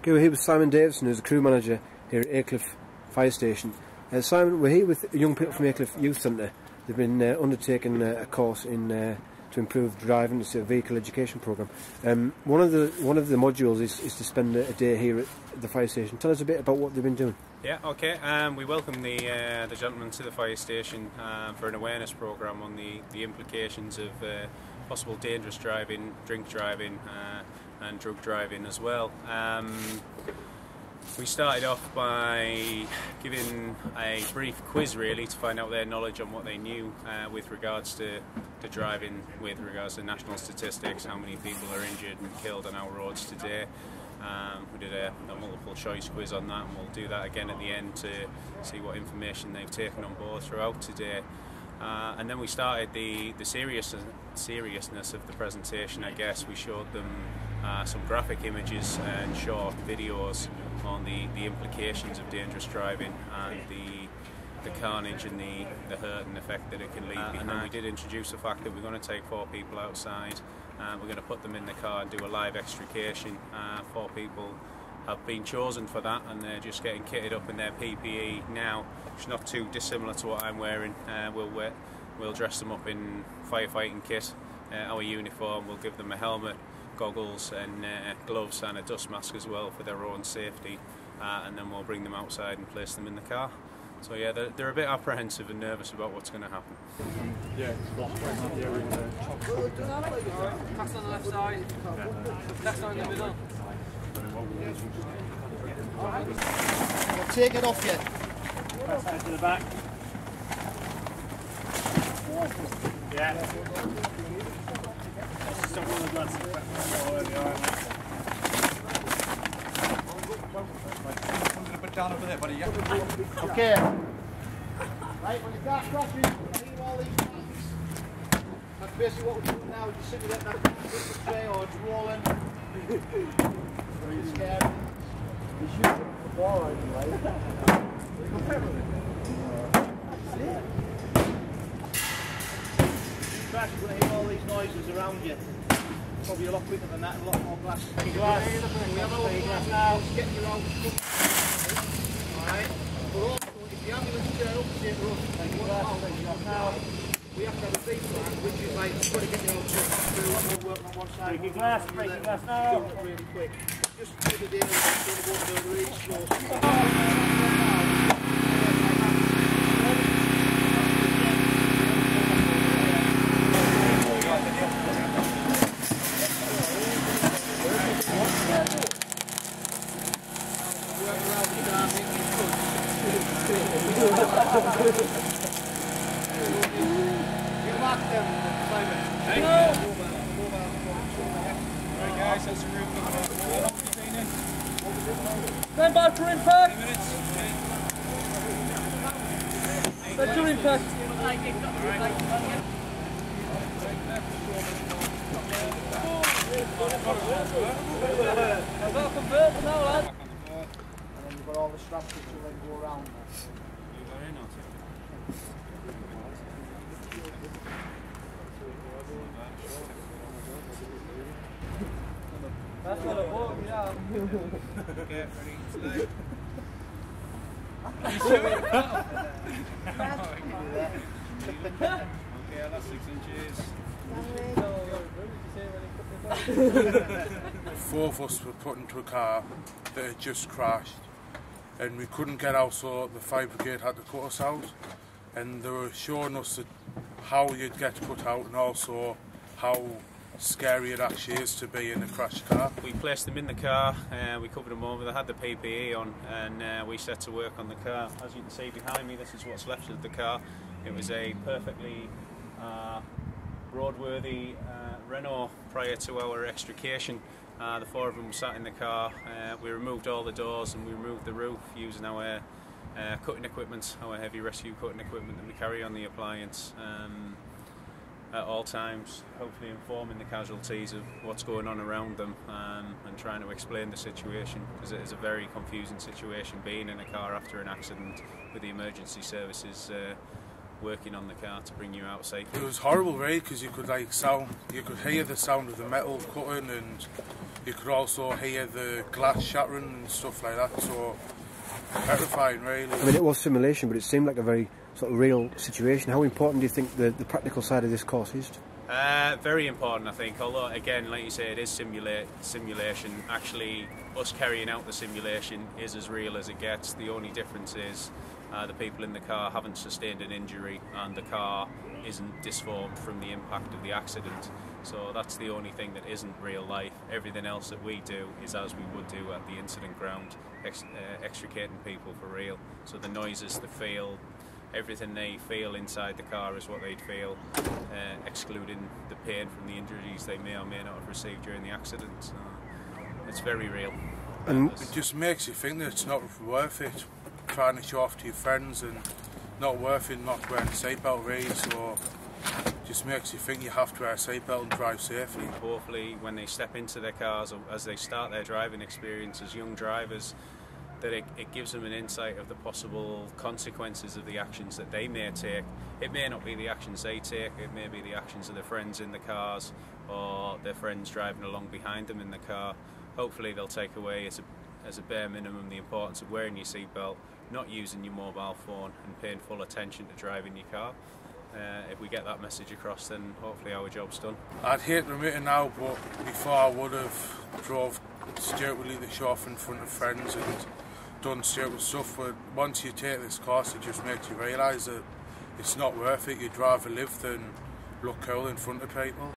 Okay, we're here with Simon Davison, who's the crew manager here at Aycliffe Fire Station. Simon, we're here with young people from Aycliffe Youth Centre. They've been undertaking a course in to improve driving. It's a vehicle education programme. One of the modules is to spend a day here at the fire station. Tell us a bit about what they've been doing. Yeah, okay. We welcome the gentlemen to the fire station for an awareness programme on the implications of possible dangerous driving, drink driving, and drug driving as well. We started off by giving a brief quiz really to find out their knowledge on what they knew with regards to driving, with regards to national statistics, how many people are injured and killed on our roads today. We did a multiple choice quiz on that, and we'll do that again at the end to see what information they've taken on board throughout today. And then we started the seriousness of the presentation, I guess. We showed them some graphic images and short videos on the implications of dangerous driving and the carnage and the hurt and effect that it can leave behind. And then we did introduce the fact that we're going to take 4 people outside, we're going to put them in the car and do a live extrication. 4 people have been chosen for that, and they're just getting kitted up in their PPE now, which is not too dissimilar to what I'm wearing. We'll dress them up in firefighting kit, our uniform. We'll give them a helmet, goggles and gloves and a dust mask as well for their own safety, and then we'll bring them outside and place them in the car. So yeah, they're a bit apprehensive and nervous about what's going to happen. Yeah, pass on the left side, left side in the middle. Take it off you. Pass that to the back. Yeah. Stop all the blood. I'm going to put down over there, buddy. Yeah. Okay. Right, when the car crashes, I need all these marks. That's basically what we're doing now. Just sitting there, this way, or it's rolling. Very scary. You shoot the ball out, right? Crash, you're going to hear all these noises around you. Probably a lot quicker than that, a lot more glass. We have a lot of glass now. Just get your own stuff. Alright? But also, if the ambulance turn up to take the rough, now, we have to have a big plan, which is like, you've got to get your own stuff through, work on one side. Breaking glass now. Really quick. Just for the day, we're going to go really slow. Stand by for impact! Let's do impact! I've got to convert now, lad. And then you've got all the straps which will then go around. That's what I bought, yeah. Okay, ready today. Okay, that's 6 inches. 4 of us were put into a car that had just crashed, and we couldn't get out, so the fire brigade had to cut us out, and they were showing us how you'd get put out and also how scary it actually is to be in a crashed car. We placed them in the car, we covered them over, they had the PPE on, and we set to work on the car. As you can see behind me, this is what's left of the car. It was a perfectly roadworthy Renault prior to our extrication. The 4 of them sat in the car. We removed all the doors and we removed the roof using our cutting equipment, our heavy rescue cutting equipment that we carry on the appliance. At all times, hopefully informing the casualties of what's going on around them, and trying to explain the situation, because it is a very confusing situation being in a car after an accident with the emergency services working on the car to bring you out safely. It was horrible, really, because you could hear the sound of the metal cutting, and you could also hear the glass shattering and stuff like that, so terrifying really. I mean, it was simulation, but it seemed like a very sort of real situation. How important do you think the practical side of this course is? Very important, I think, although again, like you say, it is simulation. Actually, us carrying out the simulation is as real as it gets. The only difference is the people in the car haven't sustained an injury and the car isn't disformed from the impact of the accident. So that's the only thing that isn't real life. Everything else that we do is as we would do at the incident ground, extricating people for real. So the noises, the feel, everything they feel inside the car is what they'd feel, excluding the pain from the injuries they may or may not have received during the accident. So it's very real. And it just makes you think that it's not worth it trying to show off to your friends, and not worth it not wearing a seatbelt really, so just makes you think you have to wear a seatbelt and drive safely. Hopefully when they step into their cars, or as they start their driving experience as young drivers, that it gives them an insight of the possible consequences of the actions that they may take. It may not be the actions they take, it may be the actions of their friends in the cars or their friends driving along behind them in the car. Hopefully they'll take away as a bare minimum the importance of wearing your seatbelt, not using your mobile phone and paying full attention to driving your car. If we get that message across, then hopefully our job's done. I'd hate to admit it now, but before I would have drove stupidly to show off in front of friends and done stupid stuff, but once you take this course it just makes you realise that it's not worth it. You'd rather live than look cool in front of people.